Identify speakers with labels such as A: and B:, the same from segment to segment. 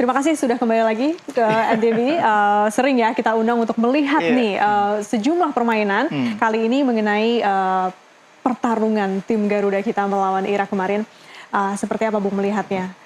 A: Terima kasih sudah kembali lagi ke NTV. Sering ya kita undang untuk melihat nih sejumlah permainan. Kali ini mengenai pertarungan tim Garuda kita melawan Irak kemarin. Seperti apa Bung melihatnya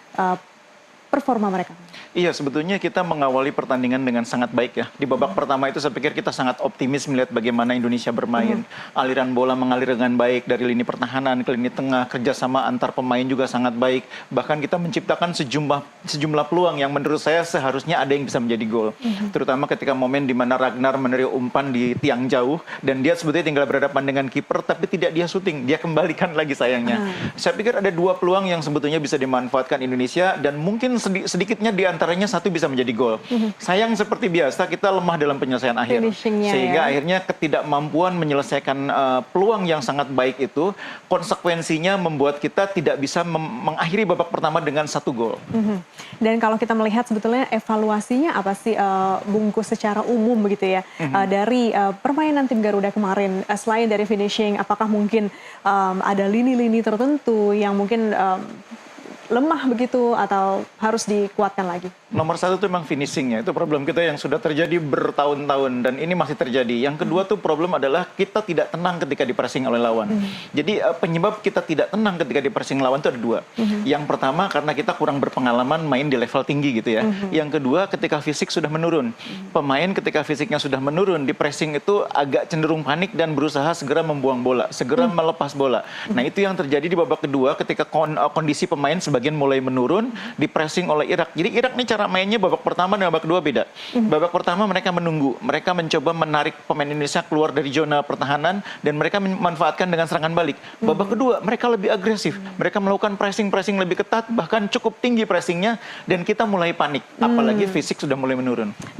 A: performa mereka?
B: Iya, sebetulnya kita mengawali pertandingan dengan sangat baik ya. Di babak pertama itu saya pikir kita sangat optimis melihat bagaimana Indonesia bermain. Aliran bola mengalir dengan baik dari lini pertahanan ke lini tengah, kerjasama antar pemain juga sangat baik. Bahkan kita menciptakan sejumlah peluang yang menurut saya seharusnya ada yang bisa menjadi gol. Terutama ketika momen di mana Ragnar menarik umpan di tiang jauh dan dia sebetulnya tinggal berhadapan dengan kiper tapi tidak dia syuting, dia kembalikan lagi sayangnya. Saya pikir ada dua peluang yang sebetulnya bisa dimanfaatkan Indonesia dan mungkin sedikitnya di antaranya satu bisa menjadi gol. Sayang seperti biasa kita lemah dalam penyelesaian akhir. Sehingga akhirnya ketidakmampuan menyelesaikan peluang yang sangat baik itu konsekuensinya membuat kita tidak bisa mengakhiri babak pertama dengan satu gol.
A: Dan kalau kita melihat sebetulnya evaluasinya apa sih Bungkus secara umum begitu ya dari permainan tim Garuda kemarin selain dari finishing, apakah mungkin ada lini-lini tertentu yang mungkin lemah begitu atau harus dikuatkan lagi?
B: Nomor satu itu memang finishingnya, itu problem kita yang sudah terjadi bertahun-tahun dan ini masih terjadi. Yang kedua tuh problem adalah kita tidak tenang ketika di-pressing oleh lawan. Jadi penyebab kita tidak tenang ketika di-pressing lawan itu ada dua. Yang pertama karena kita kurang berpengalaman main di level tinggi gitu ya. Yang kedua ketika fisik sudah menurun. Pemain ketika fisiknya sudah menurun, di-pressing itu agak cenderung panik dan berusaha segera membuang bola, segera melepas bola. Nah itu yang terjadi di babak kedua ketika kondisi pemain sebagian mulai menurun, di-pressing oleh Irak. Jadi Irak nih cara mainnya babak pertama dan babak kedua beda. Babak pertama mereka menunggu, mereka mencoba menarik pemain Indonesia keluar dari zona pertahanan dan mereka memanfaatkan dengan serangan balik. Babak kedua mereka lebih agresif, mereka melakukan pressing lebih ketat, bahkan cukup tinggi pressingnya dan kita mulai panik, apalagi fisik sudah mulai menurun.